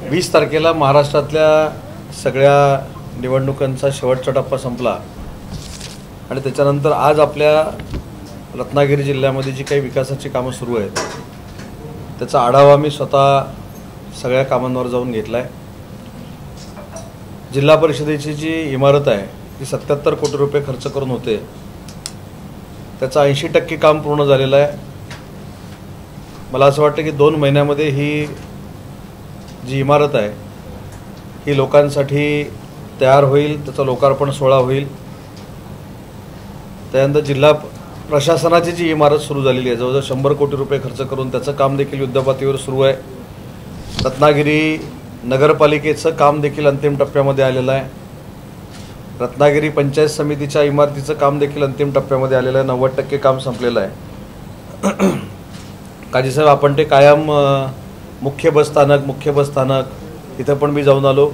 20 तारखेला महाराष्ट्रातल्या सगळ्या निवडणुकांचा शेवटचा टप्पा संपला आणि त्याच्यानंतर आज आपल्या रत्नागिरी जिल्ह्यामध्ये जी काही विकासाची कामं सुरू आहेत त्याचा आढावा मी स्वतः सगळ्या कामांवर जाऊन घेतला आहे। जिल्हा परिषदेची जी इमारत आहे ती 77 कोटी रुपये खर्च करून होते, त्याचं 80% काम पूर्ण झालेलं आहे। मला असं वाटतं की 2 महिन्यामध्ये ही जी इमारत आहे ही लोकांसाठी तयार होईल, त्याचा लोकार्पण सोहळा होईल। त्यानंतर जिल्हा प्रशासनाची जी इमारत सुरू झालेली आहे जवळजवळ 100 कोटी रुपये खर्च करून त्याचं काम देखील युद्धपातळीवर सुरू आहे। रत्नागिरी नगरपालिकेचं काम देखील अंतिम टप्प्यामध्ये आलेलं आहे। रत्नागिरी पंचायत समितीच्या इमारतीचं काम देखील अंतिम टप्प्यामध्ये आलेलं आहे। 90% काम संपलेलं आहे। काजीसाहेब, आपण ते कायम मुख्य बस स्थानक इथं पण मी जाऊन आलो।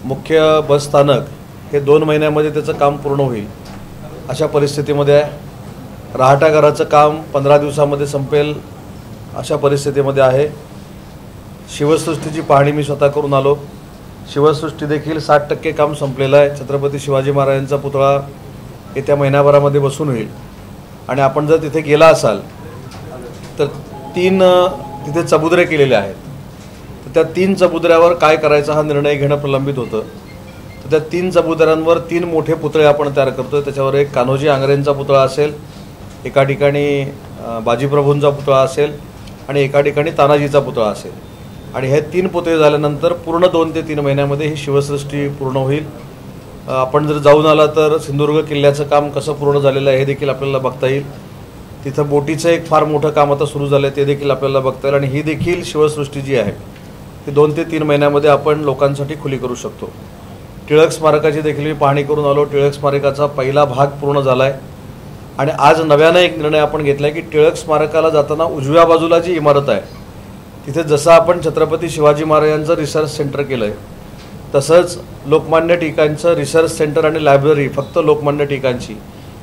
मुख्य बस स्थानक हे 2 महिन्यामध्ये त्याचं काम पूर्ण होईल अशा परिस्थितीमध्ये आहे। राहत्या घराचं काम 15 दिवसामध्ये संपेल अशा परिस्थितीमध्ये आहे। शिवसृष्टीची पाहणी मी स्वतः करून आलो। शिवसृष्टी देखील 60% काम संपलेलं आहे। छत्रपती शिवाजी महाराजांचा पुतळा येत्या महिन्याभरामध्ये बसून होईल आणि आपण जर तिथे गेला असाल तर 3 तिथे चबुद्रे केलेले आहेत। तर त्या 3 चबुद्र्यावर काय करायचा हा निर्णय घेणं प्रलंबित होतं। तर त्या 3 चबुद्र्यांवर 3 मोठे पुतळे आपण तयार करतोय। त्याच्यावर एक कान्होजी आंग्रेंचा पुतळा असेल, एका ठिकाणी बाजीप्रभूंचा पुतळा असेल आणि एका ठिकाणी तानाजीचा पुतळा असेल। आणि हे 3 पुतळे झाल्यानंतर पूर्ण 2 ते 3 महिन्यामध्ये ही शिवसृष्टी पूर्ण होईल। आपण जर जाऊन आला तर सिंधुदुर्ग किल्ल्याचं काम कसं पूर्ण झालेलं आहे हे देखील आपल्याला बघता येईल। तिथं बोटीचं एक फार मोठं काम आता सुरू झालं आहे ते देखील आपल्याला बघता येईल। आणि ही देखील शिवसृष्टी जी आहे ती 2 ते 3 महिन्यामध्ये आपण लोकांसाठी खुली करू शकतो। टिळक स्मारकाची देखील मी पाहणी करून आलो। टिळक स्मारकाचा पहिला भाग पूर्ण झाला आहे आणि आज नव्यानं एक निर्णय आपण घेतला आहे की टिळक स्मारकाला जाताना उजव्या बाजूला जी इमारत आहे तिथे जसं आपण छत्रपती शिवाजी महाराजांचं रिसर्च सेंटर केलं आहे तसंच लोकमान्य टिळकांचं रिसर्च सेंटर आणि लायब्ररी फक्त लोकमान्य टिळकांची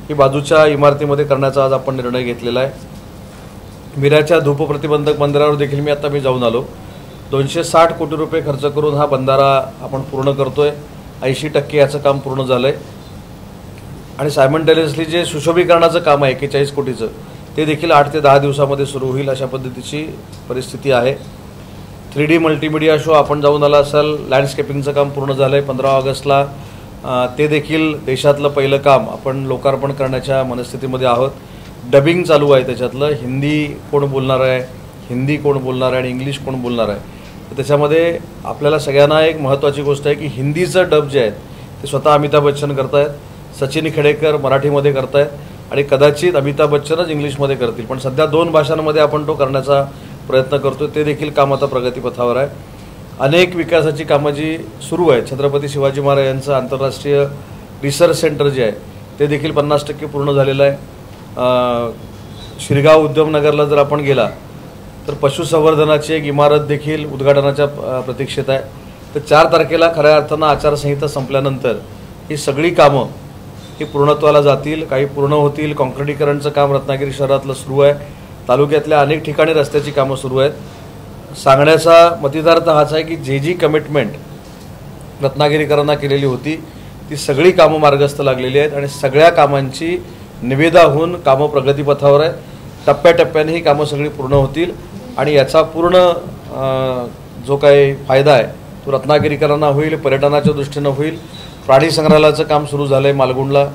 ही बाजूच्या इमारतीमध्ये करण्याचा आज आपण निर्णय घेतलेला आहे। मिराच्या धूप प्रतिबंधक बंधाऱ्यावर देखील मी जाऊन आलो। 260 कोटी रुपये खर्च करून हा बंधारा आपण पूर्ण करतोय। 80% याचं काम पूर्ण झालं आहे आणि सायमल्टेनियसली जे सुशोभीकरणाचं काम आहे 41 कोटीचं ते देखील 8 ते 10 दिवसामध्ये सुरू होईल अशा पद्धतीची परिस्थिती आहे। 3D मल्टीमीडिया शो आपण जाऊन आला असाल, लँडस्केपिंगचं काम पूर्ण झालं आहे। 15 ऑगस्टला ते देखील देशातलं पहिलं काम आपण लोकार्पण करण्याच्या मनस्थितीमध्ये आहोत। डबिंग चालू आहे, त्याच्यातलं हिंदी कोण बोलणार आहे, हिंदी कोण बोलणार आहे आणि इंग्लिश कोण बोलणार आहे। तर त्याच्यामध्ये आपल्याला सगळ्यांना एक महत्त्वाची गोष्ट आहे की हिंदीचं डब जे आहेत ते स्वतः अमिताभ बच्चन करतायत, सचिन खेडेकर मराठीमध्ये करतायत आणि कदाचित अमिताभ बच्चनच इंग्लिशमध्ये करतील। पण सध्या 2 भाषांमध्ये आपण तो करण्याचा प्रयत्न करतो। ते देखील काम आता प्रगतीपथावर आहे। अनेक विकासाची कामं जी सुरू आहेत, छत्रपती शिवाजी महाराजांचं आंतरराष्ट्रीय रिसर्च सेंटर जे आहे ते देखील 50% पूर्ण झालेलं आहे। शिरगाव उद्यमनगरला जर आपण गेला तर पशुसंवर्धनाची एक इमारत देखील उद्घाटनाच्या प्रतीक्षेत आहे। तर 4 तारखेला खऱ्या अर्थानं आचारसंहिता संपल्यानंतर ही सगळी कामं ही पूर्णत्वाला जातील, काही पूर्ण होतील। काँक्रिटीकरणचं काम रत्नागिरी शहरातलं सुरू आहे। तालुक्यातल्या अनेक ठिकाणी रस्त्याची कामं सुरू आहेत। सांगण्याचा मतितार्थ हाच आहे की जी कमिटमेंट रत्नागिरीकरांना केलेली होती ती सगळी कामं मार्गस्थ लागलेली आहेत आणि सगळ्या कामांची निविदा होऊन कामं प्रगतीपथावर आहेत। टप्प्याटप्प्याने ही कामं सगळी पूर्ण होतील आणि याचा पूर्ण जो काही फायदा आहे तो रत्नागिरीकरांना होईल, पर्यटनाच्या दृष्टीनं होईल। प्राणी संग्रहालयाचं काम सुरू झालं आहे मालगुंडला,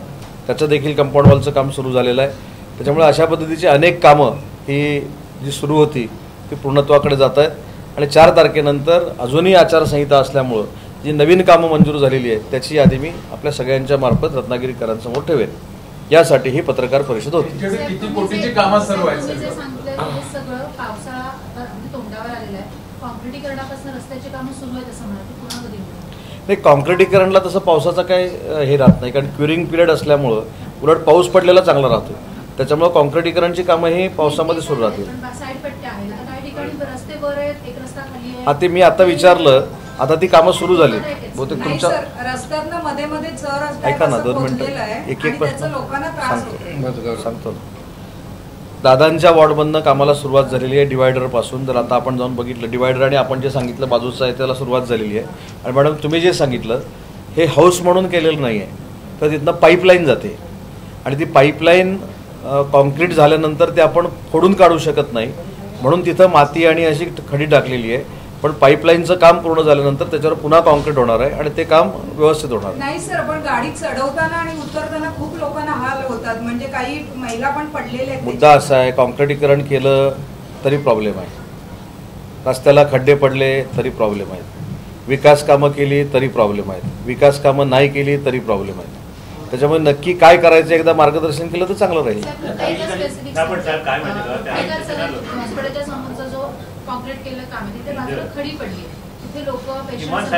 त्याचं देखील कंपाऊंड वॉलचं काम सुरू झालेलं आहे। त्याच्यामुळे अशा पद्धतीची अनेक कामं ही जी सुरू होती ती पूर्णत्वाकडे जात आहेत आणि 4 तारखेनंतर अजूनही आचारसंहिता असल्यामुळं जी नवीन कामं मंजूर झालेली आहेत त्याची यादी मी आपल्या सगळ्यांच्या मार्फत रत्नागिरीकरांसमोर ठेवेन। यासाठी ही पत्रकार परिषद होती। किती कोटीची कामं सुरू आहेत? सगळं पावसाळा तोंडावर आलेला आहे, काँक्रिटीकरणापासून रस्त्याची कामं सुरू आहेत असं म्हणतात, पूर्ण कधी नाही? काँक्रिटीकरणला तसं पावसाचा काय हे राहत नाही, कारण क्युरिंग पिरियड असल्यामुळं उलट पाऊस पडलेला चांगला राहतो। त्याच्यामुळे काँक्रिटीकरणची कामं ही पावसामध्ये सुरू राहतील। आता मी आता विचारलं, आता ती कामं सुरू झाली बहुतेक तुमच्या रस्त्यातनं मध्ये मध्ये चर ऐका ना 2 मिनिटं एक प्रश्न सांगतो। दादांच्या वॉर्डमधनं कामाला सुरुवात झालेली आहे डिवायडरपासून. जर आता आपण जाऊन बघितलं डिवायडर आणि आपण जे सांगितलं बाजूचं आहे त्याला सुरुवात झालेली आहे. आणि मॅडम तुम्ही जे सांगितलं हे हाऊस म्हणून केलेलं नाही आहे, तर तिथनं पाईपलाईन जाते आणि ती पाईपलाईन कॉन्क्रीट झाल्यानंतर ते आपण फोडून काढू शकत नाही, म्हणून तिथं माती आणि अशी खडी टाकलेली आहे. पण पाईपलाईनचं काम पूर्ण झाल्यानंतर त्याच्यावर पुन्हा कॉन्क्रीट होणार आहे आणि ते काम व्यवस्थित होणार. नाही सर, पण गाडी चढवताना आणि उतरताना खूप लोकांना हाल होतात, म्हणजे काही महिला पण पडलेल्या आहेत. मुद्दा असा आहे, कॉन्क्रिटीकरण केलं तरी प्रॉब्लेम आहे, रस्त्याला खड्डे पडले तरी प्रॉब्लेम आहेत, विकास कामं केली तरी प्रॉब्लेम आहेत, विकास कामं नाही केली तरी प्रॉब्लेम आहेत. त्याच्यामुळे नक्की काय करायचं एकदा मार्गदर्शन केलं तर चांगलं राहील. हॉस्पिटलच्या समोरचा जो कॉन्क्रीट केलं काम आहे तिथे बाजूला खडी पडली, तिथे लोक पेशंट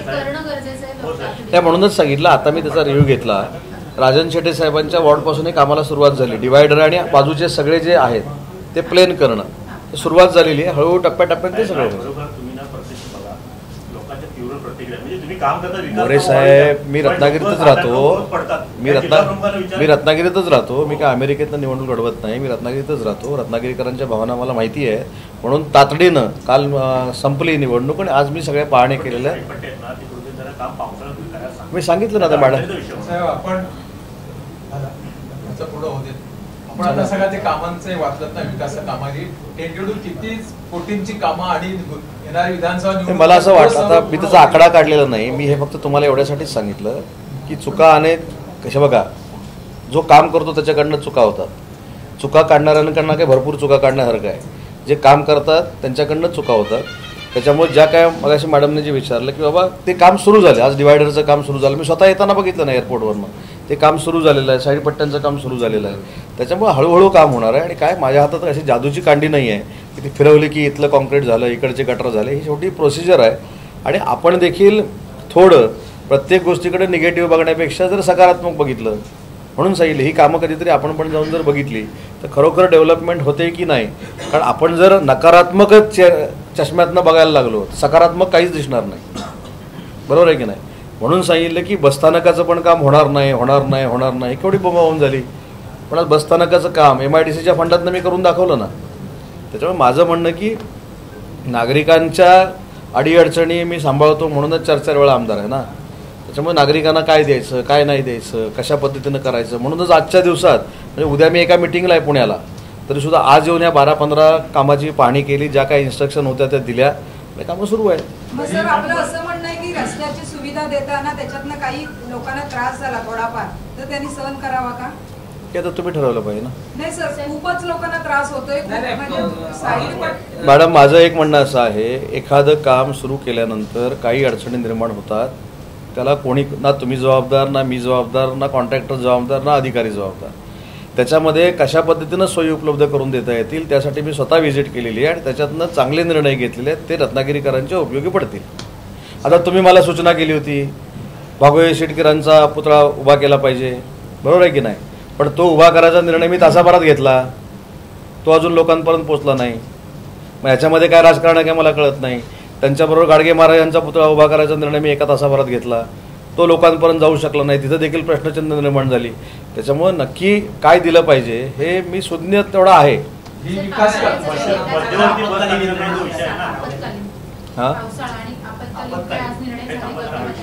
करणं गरजेचं आहे. त्या म्हणूनच सांगितलं. आता मी त्याचा रिव्ह्यू घेतला. राजन शेटे साहेबांच्या वॉर्डपासूनही कामाला सुरुवात झाली. डिवायडर आणि बाजूचे सगळे जे आहेत ते प्लेन करणं सुरुवात झालेली आहे. हळूहळू टप्प्याटप्प्यात ते सगळं मोरे साहेब, मी रत्नागिरीतच राहतो. मी रत्नागिरीतच राहतो. मी काय अमेरिकेतनं निवडणूक लढवत नाही. मी रत्नागिरीतच राहतो. रत्नागिरीकरांच्या भावना मला माहिती आहे, म्हणून तातडीनं काल संपली निवडणूक आणि आज मी सगळ्या पाहणी केलेल्या. मी सांगितलं ना आता मॅडम. आपण आता सगळ्या ते कामांचे वाचलं ना, विकास कामाची टेंटेटिव्ह किती कोटींची कामं आणि येणारी विधानसभा. मला असं वाटतं, आता मी त्याचा आकडा काढलेला नाही, मी हे फक्त तुम्हाला एवढ्यासाठीच सांगितलं की चुका अनेक कशा बघा, जो काम करतो त्याच्याकडनं चुका होतात. चुका काढणाऱ्यांकडनं काही भरपूर चुका काढण्यासारखं आहे. जे काम करतात त्यांच्याकडनं चुका होतात. त्याच्यामुळे ज्या काय मगाशी मॅडमने जे विचारलं की बाबा ते काम सुरू झाले, आज डिवायडरचं काम सुरू झालं, मी स्वतः येताना बघितलं ना एअरपोर्टवरनं, ते काम सुरू झालेलं आहे, साईड पट्ट्यांचं काम सुरू झालेलं आहे. त्याच्यामुळे हळूहळू काम होणार आहे. आणि काय माझ्या हातात अशी जादूची कांडी नाही आहे की ती फिरवली की इथलं कॉन्क्रीट झालं, इकडचे गटर झाले. ही शेवटी प्रोसिजर आहे. आणि आपण देखील थोडं प्रत्येक गोष्टीकडे निगेटिव्ह बघण्यापेक्षा जर सकारात्मक बघितलं, म्हणून सांगितलं ही कामं कधीतरी आपण पण जाऊन जर बघितली तर खरोखर डेव्हलपमेंट होते की नाही. कारण आपण जर नकारात्मकच चष्म्यातनं बघायला लागलो, सकारात्मक काहीच दिसणार नाही. बरोबर आहे की नाही. म्हणून सांगितलं की बसस्थानकाचं पण काम होणार नाही. केवढी बोंबाबोंब झाली. पण आज बसस्थानकाचं काम MIDCच्या फंडातनं मी करून दाखवलं ना. त्याच्यामुळे माझं म्हणणं की नागरिकांच्या अडीअडचणी मी सांभाळतो, म्हणूनच 4-4 वेळा आमदार आहे ना. त्याच्यामुळे नागरिकांना काय द्यायचं, काय नाही द्यायचं, कशा पद्धतीनं करायचं, म्हणूनच आजच्या दिवसात म्हणजे उद्या मी एका मिटिंगला आहे पुण्याला, तरीसुद्धा आज येऊन या 12-15 कामाची पाहणी केली. ज्या काही इन्स्ट्रक्शन होत्या त्या दिल्या, कामं सुरू आहे. सर, आपलं असं म्हणणं आहे की रस्त्याची सुविधा देताना त्याच्यातनं काही लोकांना त्रास झाला थोडाफार, तर त्यांनी सहन करावा का? ते आता तुम्ही ठरवलं पाहिजे ना. नाही सर, खूपच लोकांना त्रास होतोय. मॅडम, माझं एक म्हणणं असं आहे, एखादं काम सुरू केल्यानंतर काही अडचणी निर्माण होतात, त्याला कोणी ना तुम्ही जबाबदार, ना मी जबाबदार, ना कॉन्ट्रॅक्टर जबाबदार, ना अधिकारी जबाबदार. त्याच्यामध्ये कशा पद्धतीनं सोयी उपलब्ध करून देता येतील त्यासाठी मी स्वतः व्हिजिट केलेली आहे आणि त्याच्यातनं चांगले निर्णय घेतलेले आहेत. ते रत्नागिरीकरांच्या उपयोगी पडतील. आता तुम्ही मला सूचना केली होती भागोळे शेटकरांचा पुतळा उभा केला पाहिजे, बरोबर आहे की नाही. पण तो उभा करायचा निर्णय मी तासाभरात घेतला, तो अजून लोकांपर्यंत पोचला नाही. मग याच्यामध्ये काय राजकारण आहे काय मला कळत नाही. त्यांच्याबरोबर गाडगे महाराज यांचा पुतळा उभा करायचा निर्णय मी 1 तासाभरात घेतला, तो लोकांपर्यंत जाऊ शकला नाही. तिथं देखील प्रश्नचिन्ह निर्माण झाली. त्याच्यामुळे नक्की काय दिलं पाहिजे हे मी सुज्ञ तेवढा आहे.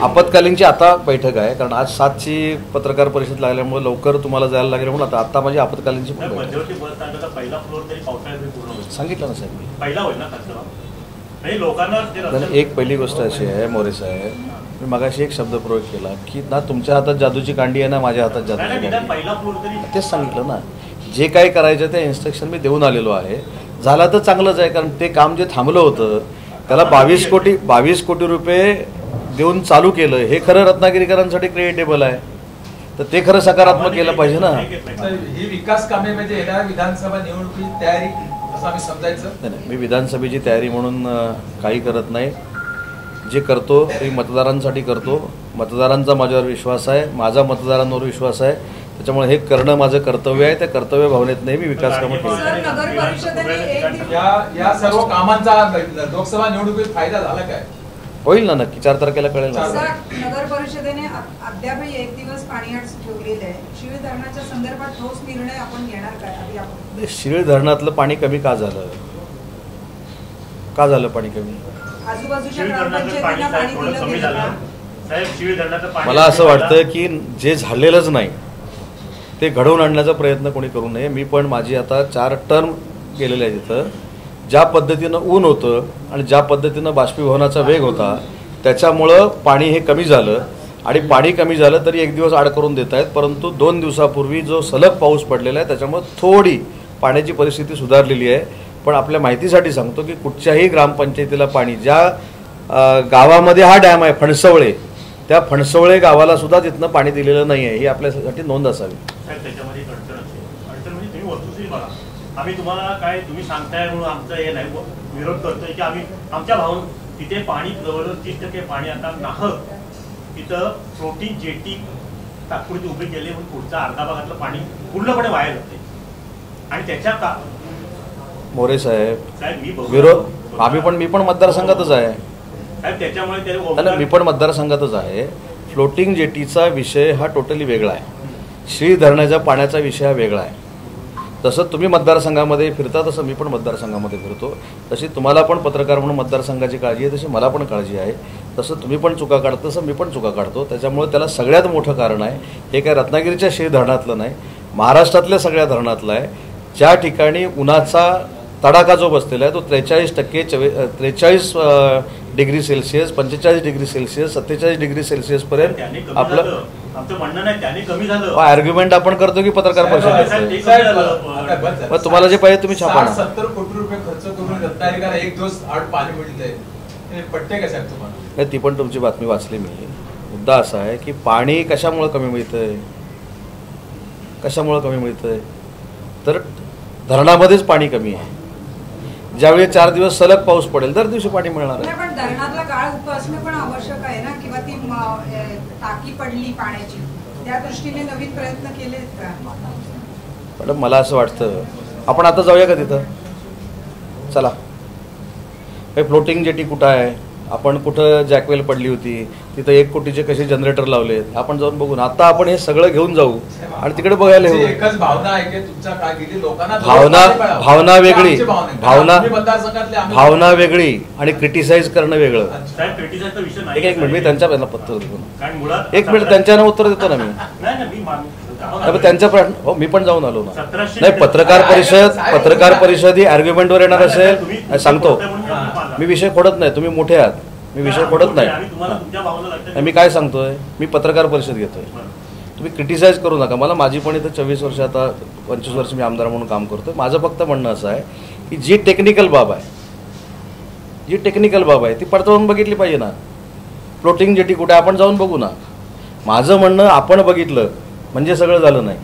आपत्कालीनची आता बैठक आहे, कारण आज 7ची पत्रकार परिषद लागल्यामुळे लवकर तुम्हाला जायला लागेल, म्हणून आता माझी आपत्कालीनची सांगितलं ना साहेब. एक पहिली गोष्ट अशी आहे मोरे साहेब, मी मगाशी एक शब्द प्रयोग केला की ना तुमच्या हातात जादूची कांडी आहे ना माझ्या हातात जादूची कांडी. तेच सांगितलं ना, जे काही करायचं ते इन्स्ट्रक्शन मी देऊन आलेलो आहे. झाला तर चांगलंच आहे, कारण ते काम जे थांबलं होतं त्याला 22 कोटी रुपये देऊन चालू केलं, हे खरं रत्नागिरीकरांसाठी क्रिएटेबल आहे. तर ते खरं सकारात्मक केलं पाहिजे ना. ही विकास कामे म्हणजे येणाऱ्या विधानसभा निवडणुकीची तयारी असं आम्ही समजायचं. नाही, मी विधानसभेची तयारी म्हणून काही करत नाही. जे करतो ते मतदारांसाठी करतो. मतदारांचा माझ्यावर विश्वास आहे, माझा मतदारांवर विश्वास आहे. त्याच्यामुळे हे करणं माझं कर्तव्य आहे. त्या कर्तव्य भावनेत नाही मी विकास कामं केली. या सर्व कामांचा लोकसभा निवडणुकीत फायदा झाला काय? होईल ना नक्की, 4 तारखेला कळेल ना. सर, नगर परिषदेने अद्यापही 1 दिवस पाणी अट ठेवलेलं आहे. शीळ धरणाच्या संदर्भात ठोस निर्णय आपण घेणार काय? आधी आपण शीळ धरणातलं पाणी कमी का झालं? का झालं पाणी कमी? आजूबाजूच्या ग्रामपंचायतींना पाणी दिलं गेलं का? मला असं वाटतं की जे झालेलंच नाही ते घडवून आणण्याचा प्रयत्न कोणी करू नये. मी पण माझी आता 4 टर्म गेलेले आहे तिथं. ज्या पद्धतीनं ऊन होतं आणि ज्या पद्धतीनं बाष्पीभवनाचा वेग होता त्याच्यामुळं पाणी हे कमी झालं. आणि पाणी कमी झालं तरी 1 दिवस आड करून देत आहेत, परंतु 2 दिवसापूर्वी जो सलग पाऊस पडलेला आहे त्याच्यामुळे थोडी पाण्याची परिस्थिती सुधारलेली आहे. पण आपल्या माहितीसाठी सांगतो की कुठच्याही ग्रामपंचायतीला पाणी, ज्या गावामध्ये हा डॅम आहे फणसवळे, त्या फणसवळे गावाला सुद्धा तिथनं पाणी दिलेलं नाही आहे, ही आपल्यासाठी नोंद असावी. त्याच्यामध्ये अडचण म्हणजे तुम्ही वस्तुस्थिती बघा. आम्ही तुम्हाला काय तुम्ही सांगताय म्हणून आमचं हे नाही विरोध करतोय की आम्ही आमच्या भावून तिथे पाणी जवळजवळ 30% पाणी आता नाहक तिथं फ्लोटिंग जेटी तात्पुरती उभी केली म्हणून पुढच्या अर्धा भागातलं पाणी पूर्णपणे वाया जाते. आणि त्याच्या का मोरे साहेब मी विरोध मी पण मतदारसंघातच आहे साहेब, त्याच्यामुळे मी पण मतदारसंघातच आहे. फ्लोटिंग जेटीचा विषय हा टोटली वेगळा आहे. शीळ धरणाच्या पाण्याचा विषय हा वेगळा आहे. जसं तुम्ही मतदारसंघामध्ये फिरता तसं मी पण मतदारसंघामध्ये फिरतो. तशी तुम्हाला पण पत्रकार म्हणून मतदारसंघाची काळजी आहे, तशी मला पण काळजी आहे. तसं तुम्ही पण चुका काढता तसं मी पण चुका काढतो. त्याच्यामुळे त्याला सगळ्यात मोठं कारण आहे हे काय रत्नागिरीच्या शीळ धरणातलं नाही, महाराष्ट्रातल्या सगळ्या धरणातलं आहे. ज्या ठिकाणी उन्हाचा तडाखा जो बसलेला आहे तो 43 degree Celsius, 45 degree Celsius, 47 degree Celsius पर्यंत आपलं आमचं म्हणणं नाही त्याने कमी झालं. आर्ग्युमेंट आपण करतो की पत्रकार परिषदेत तुम्हाला जे पाहिजे तुम्ही छापा ना. 70 कोटी रुपये खर्च करून रत्नागिरीला 1 दिवस आड पाणी मिळतंय, पटते का साहेब तुम्हाला? ती पण तुमची बातमी वाचली मी. मुद्दा असा आहे की पाणी कशामुळे कमी मिळतंय, कशामुळे कमी मिळतंय तर धरणामध्येच पाणी कमी आहे. ज्यावेळी 4 दिवस सलग पाऊस पडेल दर दिवशी पाणी मिळणार आहे. पण धरणातला काळ उप असणं पण आवश्यक आहे ना, किंवा ती टाकी पडली पाण्याची, त्या दृष्टीने नवीन प्रयत्न केलेत का? पण मला असं वाटतं आपण आता जाऊया का तिथं? चला, हे फ्लोटिंग जेटी कुठं आहे, आपण कुठं जॅकवेल पडली होती, तिथं 1 कोटीचे कसे जनरेटर लावलेत आपण जाऊन बघू ना. आता आपण हे सगळं घेऊन जाऊ आणि तिकडे बघायला येऊ. एकच भावना आहे की तुमच्या काळजीने लोकांना भावना वेगळी, भावना वेगळी आणि क्रिटिसाइज करणं वेगळं. एक मिनिट मी त्यांच्या पत्र देतो, 1 मिनिट त्यांच्यानं उत्तर देतो ना मी. त्यांच्या हो मी पण जाऊन आलो ना. नाही, पत्रकार परिषद ही आर्ग्युमेंटवर येणार असेल सांगतो मी. विषय खोडत नाही, तुम्ही मोठे आहात, मी विषय खोडत नाही. मी काय सांगतोय, मी पत्रकार परिषद घेतोय, तुम्ही क्रिटिसाइज करू नका मला. माझी पण इथं 24 वर्ष, आता 25 वर्ष मी आमदार म्हणून काम करतोय. माझं फक्त म्हणणं असं आहे की जी टेक्निकल बाब आहे ती पडताळून बघितली पाहिजे ना. फ्लोटिंग जेटी कुठे आपण जाऊन बघू ना. माझं म्हणणं आपण बघितलं म्हणजे सगळं झालं नाही,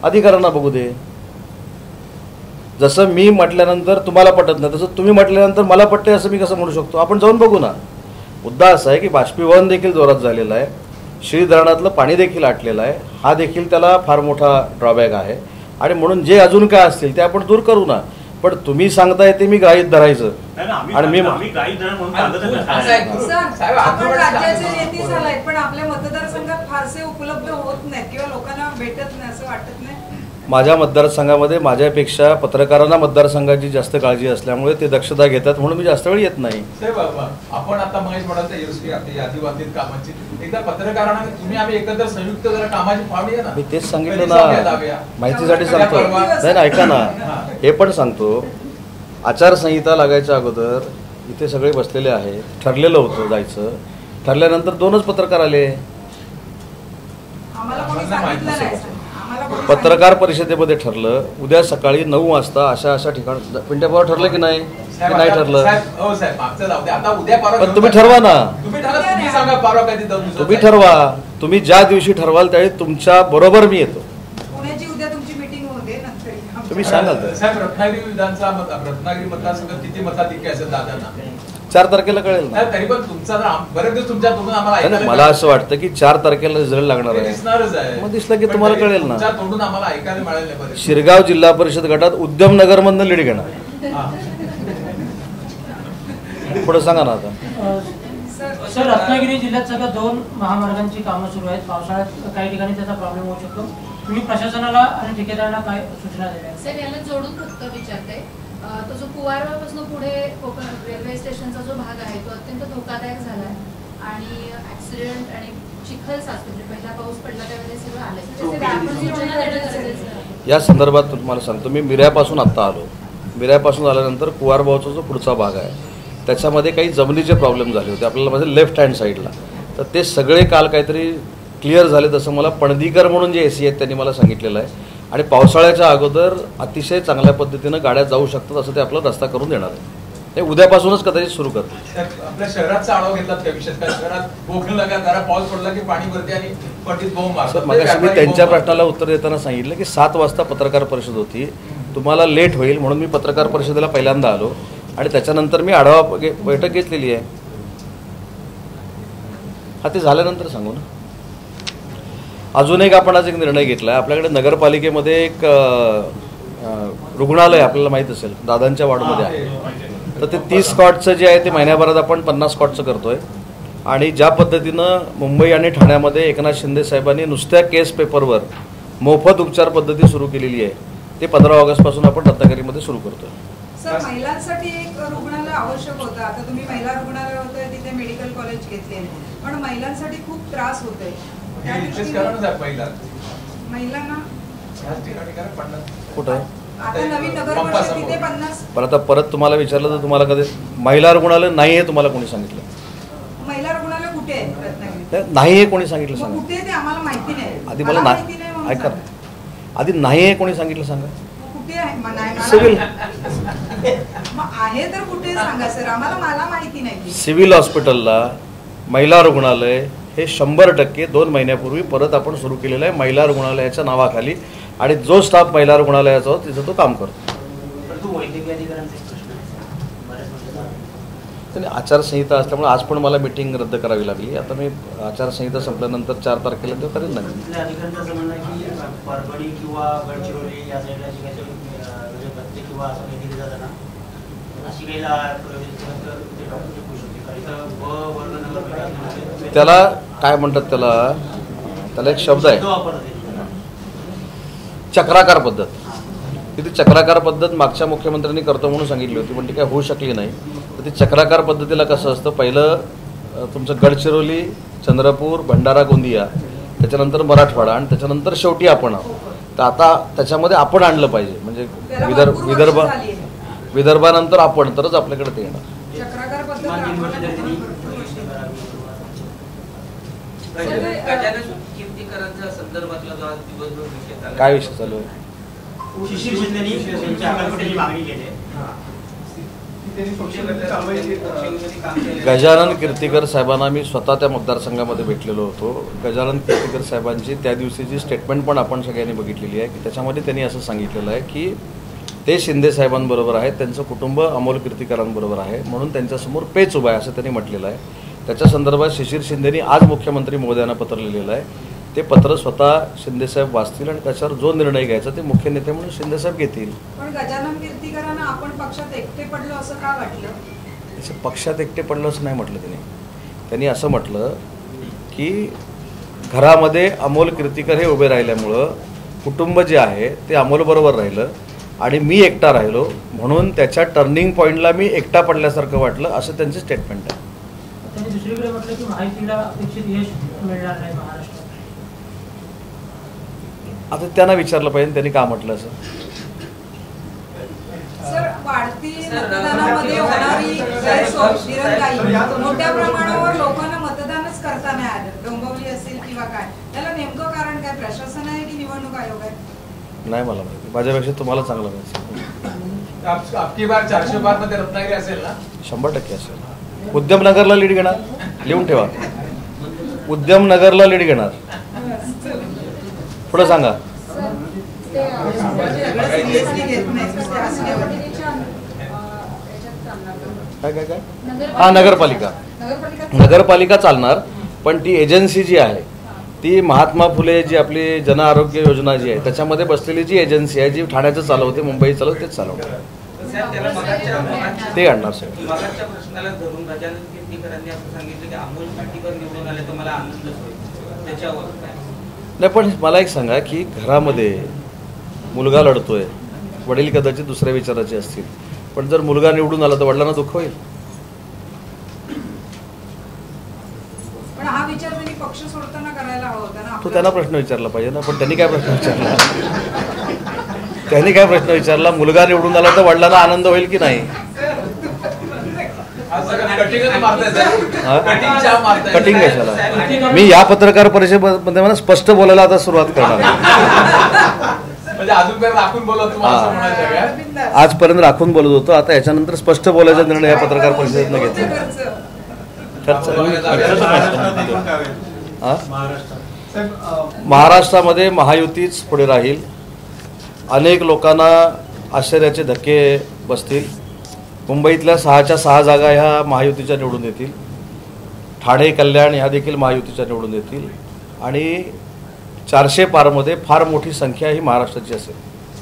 अधिकाऱ्यांना बघू दे. जसं मी म्हटल्यानंतर तुम्हाला पटत नाही तसं तुम्ही म्हटल्यानंतर मला पटते असं मी कसं म्हणू शकतो? आपण जाऊन बघू ना. मुद्दा असा आहे की बाष्पीभवन देखील जोरात झालेलं आहे, शीळ धरणातलं पाणी देखील आटलेलं आहे, हा देखील त्याला फार मोठा ड्रॉबॅक आहे. आणि म्हणून जे अजून काय असतील ते आपण दूर करू ना. पण तुम्ही सांगताय ते मी ग्राह्य धरायचं आणि मी राज्याचे नेते झालाय पण आपल्या मतदारसंघात फारसे उपलब्ध होत नाहीत किंवा लोकांना भेटत नाही असं वाटत नाही? माझ्या मतदारसंघामध्ये माझ्यापेक्षा पत्रकारांना मतदारसंघाची जास्त काळजी असल्यामुळे ते दक्षता घेतात म्हणून मी जास्त वेळ येत नाही. आपण आता महेश म्हणाल यादीबाबतीत कामाची एकदा पत्रकारांना तुम्ही आम्ही एकत्र संयुक्त जरा कामाची फावली ना. मी तेच सांगितलं ना, माहितीसाठी सांगतो. नाही ना, ऐका ना, हे पण सांगतो. आचारसंहिता लागायच्या अगोदर इथे सगळे बसलेले आहेत, ठरलेलं होतं जायचं. ठरल्यानंतर 2च पत्रकार आले. पत्रकार परिषदेमध्ये ठरलं उद्या सकाळी 9 वाजता अशा ठिकाण पिंट्यापावर ठरलं की नाही ठरलं? पण तुम्ही ठरवा ना, तुम्ही ठरवा. तुम्ही ज्या दिवशी ठरवाल त्यावेळी तुमच्या बरोबर मी येतो. तुम्ही सांगाल रत्नागिरी मतदारसंघात किती मताधिक्य असेल दादांना? 4 तारखेला कळेल ना. तरी पण तुमचा बरेच दिवस तुमच्या तोंडून आम्हाला मला असं वाटतं की 4 तारखेला रिझल्ट लागणार आहे. मग दिसलं की तुम्हाला कळेल ना. तोंडून आम्हाला ऐकायला मिळालं. शिरगाव जिल्हा परिषद गटात उद्यमनगर मधनं लीड घेणार. पुढे सांगा ना आता. सर, रत्नागिरी जिल्ह्यात सध्या 2 महामार्गांची कामं सुरू आहेत. पावसाळ्यात काही ठिकाणी त्याचा प्रॉब्लेम होऊ शकतो. तुम्ही प्रशासनाला आणि ठेकेदारांना काय सूचना दिल्या? सर, याला जोडून फक्त विचारते, तो जो कुवारवापासून पुढे कोकण रेल्वे स्टेशनचा जो भाग आहे तो अत्यंत धोकादायक झाला आहे आणि ऍक्सिडेंट आणि चिखल साचले. पहिला पाऊस पडला त्यावेळेस सगळं आलं. या संदर्भात तुम्हाला सांगतो, मी मिऱ्यापासून आत्ता आलो. मिऱ्यापासून आल्यानंतर कुवारबावचा जो पुढचा भाग आहे त्याच्यामध्ये काही जमिनीचे प्रॉब्लेम झाले होते आपल्याला, म्हणजे लेफ्ट हँड साईडला. तर ते सगळे काल काहीतरी क्लिअर झाले, तसं मला पणदीकर म्हणून जे एसी आहेत त्यांनी मला सांगितलेलं आहे. आणि पावसाळ्याच्या अगोदर अतिशय चांगल्या पद्धतीनं गाड्या जाऊ शकतात असं ते आपला रस्ता करून देणार आहे. ते उद्यापासूनच कदाचित सुरू करतील. आपल्या शहराचा आढावा घेतलात का? विशेष काय शहरात कोकणला का जरा पाऊस पडला की पाणी भरते आणि पटीत बोंब मारतात. मगाशी मी त्यांच्या प्रश्नाला उत्तर देताना सांगितलं की 7 वाजता पत्रकार परिषद होती, तुम्हाला लेट होईल म्हणून मी पत्रकार परिषदेला पहिल्यांदा आलो आणि त्याच्यानंतर मी आढावा बैठक घेतलेली आहे. हा, ते झाल्यानंतर सांगू ना. अजून एक आपण आज एक निर्णय घेतला आहे. आपल्याकडे नगरपालिकेमध्ये एक रुग्णालय आपल्याला माहीत असेल, दादांच्या वॉर्डमध्ये आहे. तर ते 30 स्कॉटचं जे आहे ते महिन्याभरात आपण 50 स्कॉटचं करतोय. आणि ज्या पद्धतीनं मुंबई आणि ठाण्यामध्ये एकनाथ शिंदे साहेबांनी नुसत्या केस पेपरवर मोफत उपचार पद्धती सुरू केलेली आहे, ते 15 ऑगस्टपासून आपण रत्नागिरीमध्ये सुरू करतोय. सर, महिलांसाठी एक रुग्णालय आवश्यक होतं. आता तुम्ही महिला रुग्णालय होतंय तिथे मेडिकल कॉलेज घेतले, पण महिलांसाठी खूप त्रास होतोय. महिलांना कुठं आता नवीन नगर परिषद तिथे 50. पण आता परत तुम्हाला विचारलं तर तुम्हाला कधी महिला रुग्णालय नाही आहे तुम्हाला कोणी सांगितलं? महिला रुग्णालय कुठे आहे रत्नागिरीत? नाही आहे कोणी सांगितलं? सांगा कुठे ते आम्हाला माहिती नाही. आधी मला नाही ऐका, आधी नाही आहे कोणी सांगितलं सांगा. कुठे आहे? सिव्हिल आहे तर कुठे सांगा सर, मला माहिती नाही. सिव्हिल हॉस्पिटलला महिला रुग्णालय हे 100% 2 महिन्यापूर्वी परत आपण सुरू केलेलं आहे महिला रुग्णालयाच्या नावाखाली. आणि जो स्टाफ महिला रुग्णालयाचा होता तिथं तो काम करतो. आचारसंहिता असल्यामुळे आज पण मला मीटिंग रद्द करावी लागली. आता मी आचारसंहिता संपल्यानंतर 4 तारखेला ते करेन ना. त्याला काय म्हणतात, त्याला एक शब्द आहे, चक्राकार पद्धत. ती चक्राकार पद्धत मागच्या मुख्यमंत्र्यांनी करतो म्हणून सांगितली होती, पण ती काय होऊ शकली नाही. तर ती चक्राकार पद्धतीला कसं असतं, पहिलं तुमचं गडचिरोली, चंद्रपूर, भंडारा, गोंदिया, त्याच्यानंतर मराठवाडा आणि त्याच्यानंतर शेवटी आपण आहोत. तर आता त्याच्यामध्ये आपण आणलं पाहिजे, म्हणजे विदर्भानंतर आपण, तरच आपल्याकडे ते येणार. काय विषय चालू आहे? गजानन कीर्तीकर साहेबांना मी स्वतः त्या मतदारसंघामध्ये भेटलेलो होतो. गजानन कीर्तीकर साहेबांची त्या दिवशीची स्टेटमेंट पण आपण सगळ्यांनी बघितलेली आहे की त्याच्यामध्ये त्यांनी असं सांगितलेलं आहे की ते शिंदे साहेबांबरोबर आहेत, त्यांचं कुटुंब अमोल कीर्तीकरांबरोबर आहे, म्हणून त्यांच्यासमोर पेच उभा आहे असं त्यांनी म्हटलेलं आहे. त्याच्या संदर्भात शिशिर शिंदेनी आज मुख्यमंत्री महोदयांना पत्र लिहिलेलं आहे. ते पत्र स्वतः शिंदेसाहेब वाचतील आणि त्याच्यावर जो निर्णय घ्यायचा ते मुख्य नेते म्हणून शिंदेसाहेब घेतील. पण गजानन कीर्तीकरांना आपण पक्षात एकटे पडलो असं का वाटलं? पक्षात एकटे पडलं असं नाही म्हटलं त्यांनी असं म्हटलं की घरामध्ये अमोल कीर्तीकर हे उभे राहिल्यामुळं कुटुंब जे आहे ते अमोलबरोबर राहिलं आणि मी एकटा राहिलो, म्हणून त्याच्या टर्निंग पॉईंटला मी एकटा पडल्यासारखं वाटलं, असं त्यांचे स्टेटमेंट आहे. त्यांनी दुसरीकडे म्हटलं की माहितीला अपेक्षित यश मिळणार नाही महाराष्ट्रात. आता त्यांना विचारलं पाहिजे त्यांनी का म्हटलं असं. सर, वाढती मतदानामध्ये होणारी दिरंगाई, मोठ्या प्रमाणावर लोकांना मतदानच करता नाही आलं, डोंबिवली असेल किंवा काय, त्याला नेमकं कारण काय? प्रशासन आहे की निवडणूक आयोग आहे? नाही मला माहिती, माझ्यापेक्षा तुम्हाला चांगलं माहिती. आपकी बार 400 पार मध्ये रत्नागिरी असेल ना? 100% असेल. उद्यमनगरला लीड घेणार, लिहून ठेवा, उद्यमनगरला लीड घेणार. पुढे सांगा. काय काय काय? हा, नगरपालिका चालणार, पण ती एजन्सी जी आहे ती महात्मा फुले जी आपली जन आरोग्य योजना जी आहे त्याच्यामध्ये बसलेली जी एजन्सी आहे जी ठाण्याचं चालवते, मुंबई चालवते, तेच चालवते. साहेब, त्याला ते आणणार साहेब. मगाच्या प्रश्नाला धरून गजानन कीर्तीकरांनी असं सांगितलं की अमोल पाटीकर निवडून आले तर मला आनंदच होईल. त्याच्यावर काय? नाही, पण मला एक सांगा की घरामध्ये मुलगा लढतोय, वडील कदाचित दुसऱ्या विचाराचे असतील, पण जर मुलगा निवडून आला तर वडिलांना दुःख होईल. पण हा विचार त्यांनी पक्ष सोडताना करायला हवा होता ना. तो त्यांना प्रश्न विचारला पाहिजे ना. पण त्यांनी काय प्रश्न विचारला? त्यांनी काय प्रश्न विचारला? मुलगा निवडून आला तर वडिलांना आनंद होईल की नाही? कटिंग कशाला? मी या पत्रकार परिषदेमध्ये मला स्पष्ट बोलायला आता सुरुवात करणार आहे. म्हणजे अजून राखून बोलत तुम्हाला असं म्हणायचं का? आजपर्यंत राखून बोलत होतो, आता याच्यानंतर स्पष्ट बोलायचा निर्णय या पत्रकार परिषदेनं घेतला. महाराष्ट्रामध्ये महायुतीच पुढे राहील. अनेक लोकांना आश्चर्याचे धक्के बसतील. मुंबईतल्या 6च्या 6 जागा ह्या महायुतीच्या निवडून येतील. ठाणे, कल्याण ह्या देखील महायुतीच्या निवडून येतील. आणि 400 पारमध्ये फार मोठी संख्या ही महाराष्ट्राची असेल.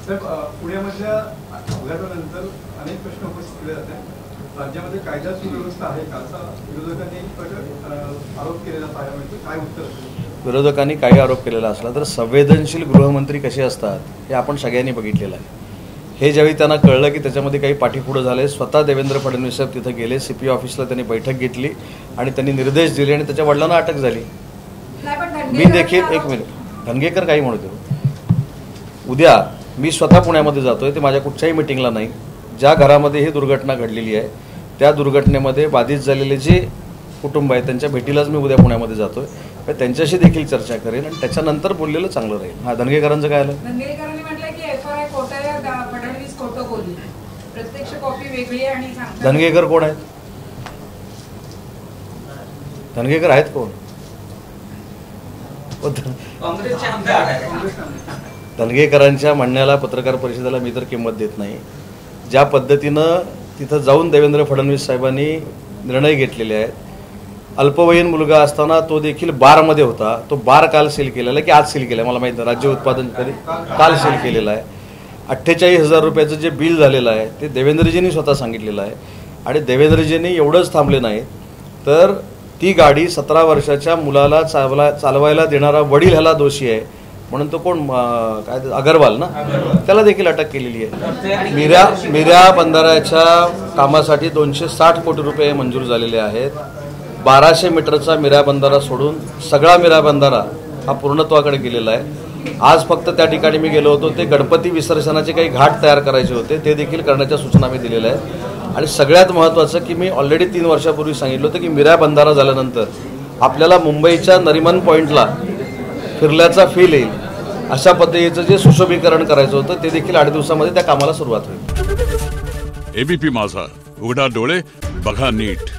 पुण्यामधल्या अपघातानंतर अनेक प्रश्न उपस्थित केले जातात. राज्यामध्ये कायदा सुव्यवस्था आहे का असा विरोधकांनी आरोप केलेला पाहायला काय उत्तर असेल? विरोधकांनी काही आरोप केलेला असला तर संवेदनशील गृहमंत्री कसे असतात हे आपण सगळ्यांनी बघितलेलं आहे. हे ज्यावेळी त्यांना कळलं की त्याच्यामध्ये काही पाठीपुढं झाले, स्वतः देवेंद्र फडणवीस साहेब तिथे गेले. CP ऑफिसला त्यांनी बैठक घेतली आणि त्यांनी निर्देश दिले आणि त्याच्या वडिलांना अटक झाली. मी देखील एक मिनिट, धनगेकर काही म्हणतो, उद्या मी स्वतः पुण्यामध्ये जातोय, ते माझ्या कुठच्याही मिटिंगला नाही. ज्या घरामध्ये ही दुर्घटना घडलेली आहे त्या दुर्घटनेमध्ये बाधित झालेले जे कुटुंब आहे त्यांच्या भेटीलाच मी उद्या पुण्यामध्ये जातोय. त्यांच्याशी देखील चर्चा करेन आणि त्याच्यानंतर बोललेलं चांगलं राहील. हा, धनगेकरांचं काय आलं? धनगेकरांनी म्हटलं की FRI खोटं आहे, फडणवीस खोटं बोलले, प्रत्यक्ष कॉपी वेगळी आणि धनगेकर कोण आहेत? धनगेकर आहेत कोण? काँग्रेसचे आमदार आहेत. धनगेकरांच्या म्हणण्याला, पत्रकार परिषदेला मी तर किंमत देत नाही. ज्या पद्धतीनं तिथं जाऊन देवेंद्र फडणवीस साहेबांनी निर्णय घेतलेले आहेत. अल्पवयीन मुलगा असताना तो देखील बारमध्ये होता. तो बार काल सील केलेला आहे की आज सील केला आहे मला माहीत नाही. राज्य उत्पादन कधी काल सील केलेला आहे. 48,000 रुपयाचं जे बिल झालेलं आहे ते देवेंद्रजींनी स्वतः सांगितलेलं आहे. आणि देवेंद्रजींनी एवढंच थांबले नाही तर ती गाडी 17 वर्षाच्या मुलाला चालवायला देणारा वडील ह्याला दोषी आहे म्हणून तो कोण, काय अगरवाल ना, त्याला देखील अटक केलेली आहे. मिऱ्या बंधाऱ्याच्या कामासाठी 260 कोटी रुपये मंजूर झालेले आहेत. 1200 मीटरचा मिऱ्या बंधारा सोडून सगळा मिऱ्या बंधारा हा पूर्णत्वाकडे गेलेला आहे. आज फक्त त्या ठिकाणी मी गेलो होतो, ते गणपती विसर्जनाचे काही घाट तयार करायचे होते, ते देखील करण्याच्या सूचना मी दिलेल्या आहेत. आणि सगळ्यात महत्त्वाचं की मी ऑलरेडी 3 वर्षापूर्वी सांगितलं होतं की मिऱ्या बंधारा झाल्यानंतर आपल्याला मुंबईच्या नरिमन पॉईंटला फिरल्याचा फील येईल अशा पद्धतीचं जे सुशोभीकरण करायचं होतं ते देखील 8 दिवसामध्ये त्या कामाला सुरुवात होईल. ABP माझा, उघडा डोळे बघा नीट.